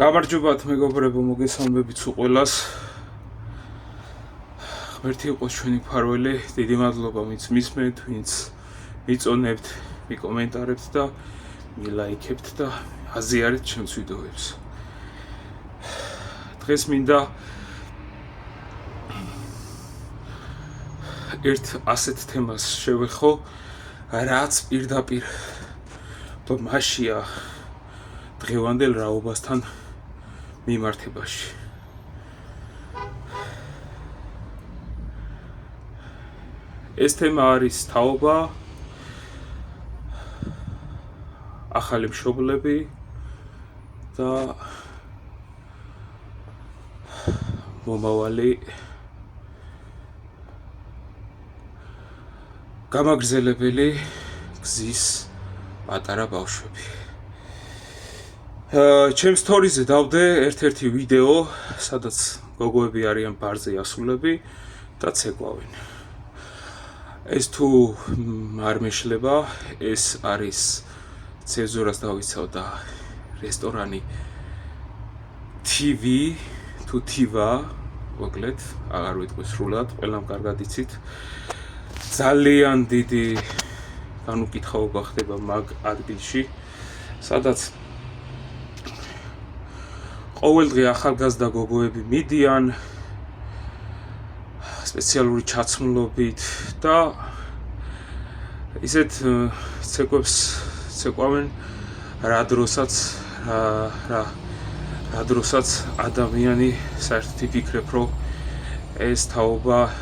გამარჯობათ მეგობრებო, მოგესალმებით ყველას. ღმერთი იყოს ჩვენი მფარველი, დიდი მადლობა ვინც მისმენთ, ვინც მიწონებთ, მიკომენტარებთ და მილაიქებთ და აზიარებთ ჩემს ვიდეოებს. დღეს მინდა ერთ ასეთ თემას შევეხო, რაც პირდაპირ მასშია დღევანდელ რაობასთან მიმართებაში. ეს თემა არის თაობა, ახალი მშობლები და მომავალი გამაგრძელებელი გზის პატარა ბავშვები. ჩემს სტორიზე დავდე ერთ-ერთი ვიდეო, სადაც გოგოები არიან ბარზე ასულები და ცეკვავენ. ეს თუ არ მეშლება, ეს არის ცენზურას დავიცავ და რესტორანი TV თუ TV, მოკლედ, აღარ ვიტყვი სრულად, ყველამ კარგად იცით. ძალიან დიდი განუკითხაობა ხდება მაგ ადგილში, სადაც ყოველდღე ახალგაზრდა გოგოები მიდიან სპეციალური ჩაცმულობით და ისეთ ცეკვებს ცეკვავენ, რა დროსაც ადამიანი საერთოდ იფიქრებს, რომ ეს თაობა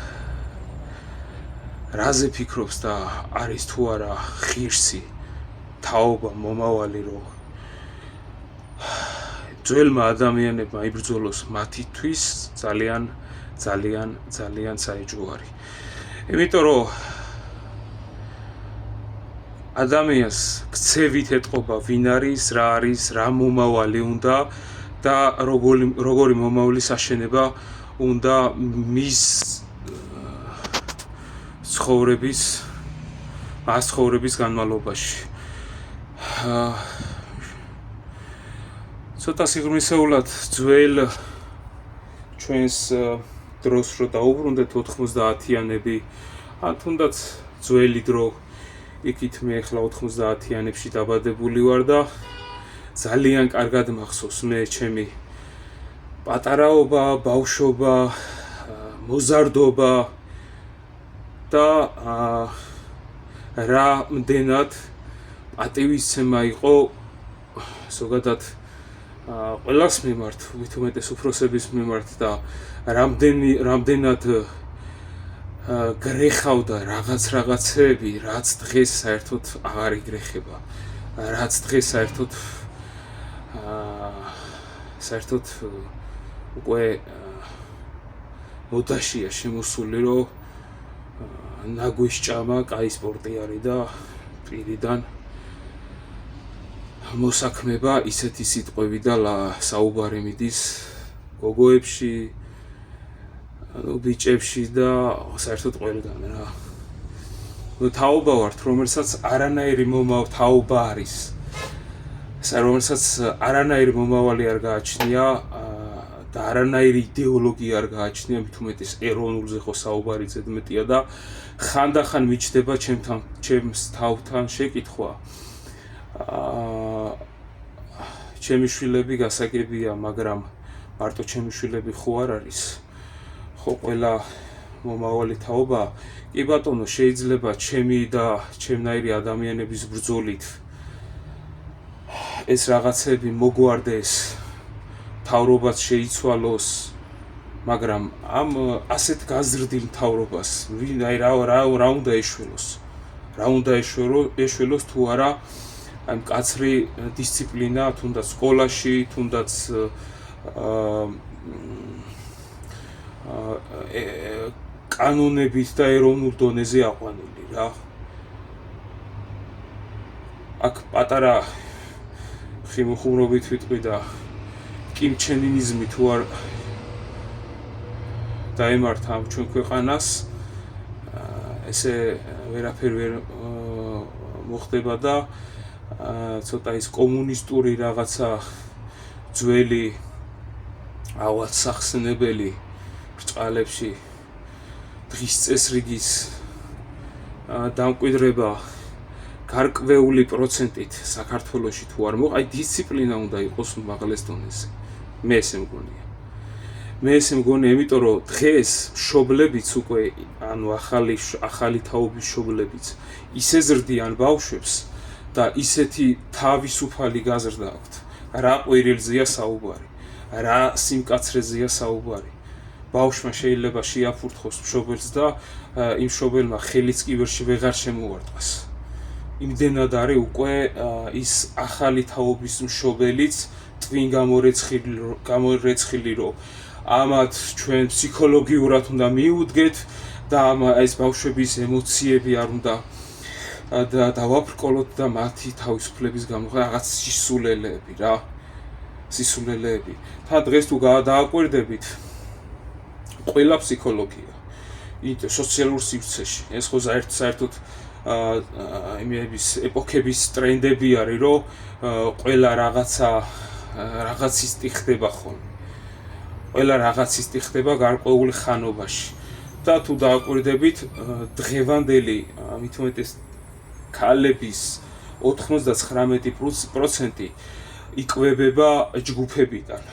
რაზე ფიქრობს და არის თუ არა ღირსი თაობა მომავალი, რომ ძველმა ადამიანებმა იბრძოლოს მათთვის ძალიან საეჭვო არის. იმიტომ რომ ადამიანს ქცევით ეტყობა ვინ არის, რა მომავალი უნდა და როგორი მომავლის აშენება უნდა მის ცხოვრების განმავლობაში. ცოტა სიღრმისეულად ძველ ჩვენს დროს რო დაუბრუნდეთ 90-იანები, ან თუნდაც ძველი დრო, იქით მე ახლა 90-იანებში დაბადებული ვარ და ძალიან კარგად მახსოვს მე ჩემი პატარაობა, ბავშვობა, მოზარდობა და რამდენად პატივისცემა იყო ზოგადად ყველას მიმართ, მით უმეტეს უფროსების მიმართ და რამდენად გრეხავდა რაღაცეები, რაც დღეს საერთოდ აღარ იგრეხება, რაც დღეს საერთოდ უკვე მოდაშია შემოსული, რომ ნაგვის ჭამა კაი სპორტი არის და პირიდან მოსაქმება ისეთი სიტყვები და საუბარი მიდის გოგოებში, ბიჭებში და საერთოდ ყველგან რა. თაობა ვართ, რომელსაც არანაირი თაობა არის, რომელსაც არანაირი მომავალი არ გააჩნია და არანაირი იდეოლოგია არ გააჩნია, მით უმეტეს ეროვნულზე ხო საუბარი ზედმეტია და ხანდახან მიჩნდება ჩემს თავთან შეკითხვა. ჩემი შვილები გასაგებია, მაგრამ მარტო ჩემი შვილები ხო არ არის? ხო ყველა მომავალი თაობა? კი ბატონო, შეიძლება ჩემი და ჩემნაირი ადამიანების ბრძოლით ეს რაღაცები მოგვარდეს, თავრობას შეიცვალოს, მაგრამ ამ ასეთ გაზრდილ თავრობას რა უნდა ეშველოს? რა უნდა ეშველოს თუ არა აი მკაცრი დისციპლინა, თუნდაც სკოლაში, თუნდაც კანონებით და ეროვნულ დონეზე აყვანილი რა. აქ პატარა ხიმუხურობით ვიტყვი და კიმჩენინიზმი თუ არ დაემართა ჩვენ ქვეყანას, ესე ვერაფერი ვერ მოხდება და ცოტა ის კომუნისტური რაღაცა ძველი ავად სახსნებელი ბრწყალებში დღის წესრიგის დამკვიდრება გარკვეული პროცენტით საქართველოში თუ არ მოხდა, დისციპლინა უნდა იყოს უმაღლეს დონეზე. მე ესე მგონია, იმიტომ რომ დღეს მშობლებიც უკვე, ანუ ახალი თაობის მშობლებიც ისე ზრდიან ბავშვებს და ისეთი თავისუფალი გაზრდა აქვთ, რა ყვირილზეა საუბარი, რა სიმკაცრეზეა საუბარი. ბავშვმა შეიძლება შეაფურთხოს მშობელს და იმ მშობელმა ხელიც კი ვეღარ შემოარტყას. იმდენად არის უკვე ის ახალი თაობის მშობელიც ტვინ გამორეცხილი, რომ ამათ ჩვენ ფსიქოლოგიურად უნდა მიუდგეთ და ეს ბავშვების ემოციები არ უნდა დავაბრკოლოთ და მათი თავისუფლების გამო რაღაც სისულელეები რა. სისულელეები. თან დღეს თუ დააკვირდებით ყველა ფსიქოლოგია სოციალურ სივრცეში. ეს ხო საერთოდ იმების ეპოქების ტრენდები არის, რომ ყველა რაღაცის ხდება ხოლმე. ყველა რაღაცის ხდება გარკვეულ ხანობაში. და თუ დააკვირდებით დღევანდელი მით უმეტეს ქალების 99% იკვებება ჯგუფებიდან.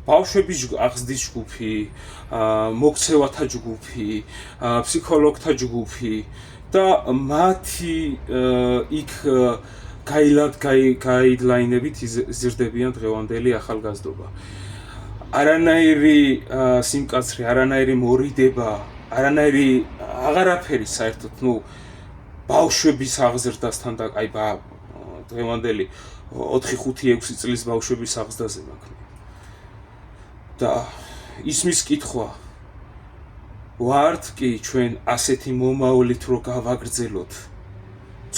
ბავშვების აღზრდის ჯგუფი, მოქცევათა ჯგუფი, ფსიქოლოგთა ჯგუფი და მათი იქ გაიდლაინებით იზრდებიან დღევანდელი ახალგაზრდობა. არანაირი სიმკაცრე, არანაირი მორიდება, არანაირი აღარაფერი საერთოდ, ბავშვების აღზრდასთან და დღევანდელი 4-5-6 წლის ბავშვების აღზრდაზე მაქვს. და ისმის კითხვა ვართ კი ჩვენ ასეთი მომავლით რო გავაგრძელოთ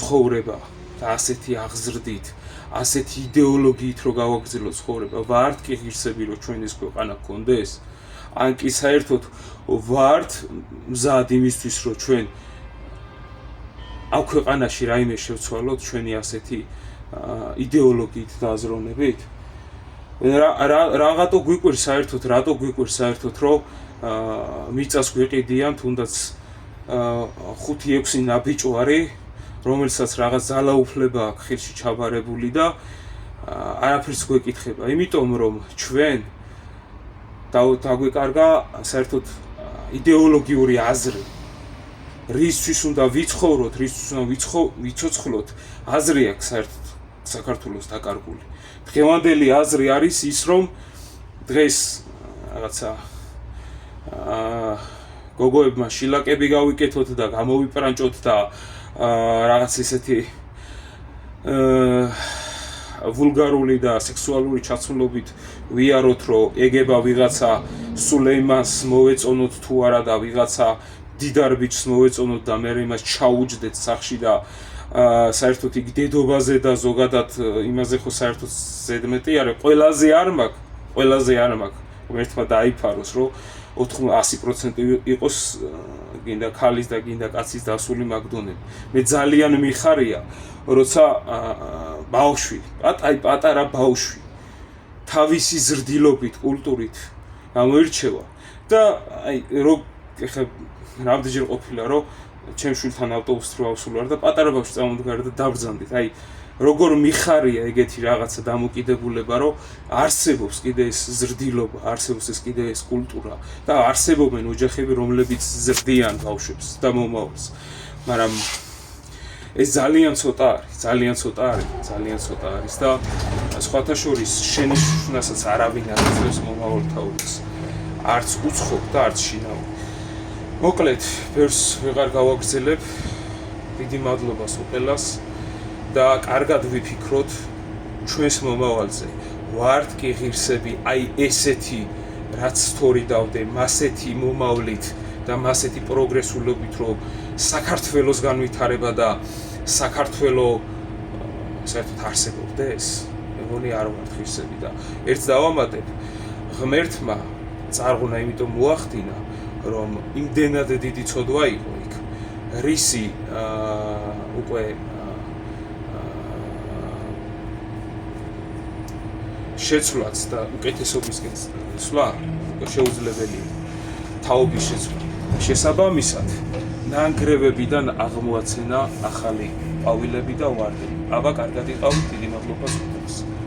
ცხოვრება და ასეთი აღზრდით, ასეთი იდეოლოგიით რო გავაგრძელოთ ცხოვრება, ვართ კი ღირსები რო ჩვენ ეს ქვეყანა გქონდეს? ან კი საერთოდ ვართ მზად იმისთვის რომ ჩვენ ამ ქვეყანაში რაიმე შევცვალოთ ჩვენი ასეთი იდეოლოგიით და აზროვნებით? რატო გვიყვირს საერთოდ რომ მიწას გვიყიდიან თუნდაც 5-6 ნაბიჯვარი, რომელსაც რაღაც ძალაუფლება აქვს ხელში ჩაბარებული და არაფერს გვეკითხება. იმიტომ რომ ჩვენ დაგვეკარგა საერთოდ იდეოლოგიური აზრი. რისთვის უნდა ვიცხოვროთ, რისთვის უნდა ვიცოცხლოთ, აზრი აქვს საერთოდ საქართველოს დაკარგული. დღევანდელი აზრი არის ის, რომ დღეს რაღაცა გოგოებმა შილაკები გავიკეთოთ და გამოვიპრანჭოთ და რაღაც ისეთი ვულგარული და სექსუალური ჩაცმულობით ვიაროთ, რომ ეგება ვიღაცა სულეიმანს მოვეწონოთ თუ არა და ვიღაცა დიდარ ბიჭს მოვეწონოთ და მე იმას ჩაუჯდეთ სახში და საერთოდ იქ დედობაზე და ზოგადად იმაზე ხო საერთოდ ზედმეტი არის, ყველაზე არ მაქვს ერთმა დაიფაროს, რომ 100% იყოს გინდა ქალის და გინდა კაცის დასული მაგდონები. მე ძალიან მიხარია, როცა ბავშვი, პატარა ბავშვი თავისი ზრდილობით, კულტურით გამოირჩევა და ეხლა რამდენჯერ ყოფილა, რომ ჩემ შვილთან ავტობუსით რო ავსულვარ და პატარა ბავშვი წამოდგარა და დავბრძანდით. როგორ მიხარია ეგეთი რაღაცა დამოკიდებულება, რომ არსებობს კიდე ეს ზრდილობა, არსებობს ეს კიდე ეს კულტურა და არსებობენ ოჯახები, რომლებიც ზრდიან ბავშვებს და მომავალს. მაგრამ ეს ძალიან ცოტა არის და სხვათა შორის შენიშვნასაც არავინ არ იძლევს მომავალ თაობას. არც უცხო და არც შინაური. მოკლედ, ბევრს ვეღარ გავაგრძელებ. დიდი მადლობა ყველას და კარგად ვიფიქროთ ჩვენს მომავალზე. ვართ კი ღირსები, ესეთი რაც თორი დავდე, მასეთი მომავლით და მასეთი პროგრესულობით, რომ საქართველოს განვითარება და საქართველო საერთოდ არსებობდეს. მე მგონი არ ვართ ღირსები და ერთს დავამატებ, ღმერთმა წარღვნა იმიტომ მოახდინა, რომ იმდენად დიდი ცოდვა იყო იქ, რისი უკვე შეცვლაც და უკეთესობისკენ სვლა შეუძლებელია. თაობის შეცვლა. შესაბამისად, ნანგრევებიდან აღმოაცენა ახალი ყვავილები და ვარდები. აბა, კარგად იყავით, დიდი მადლობა.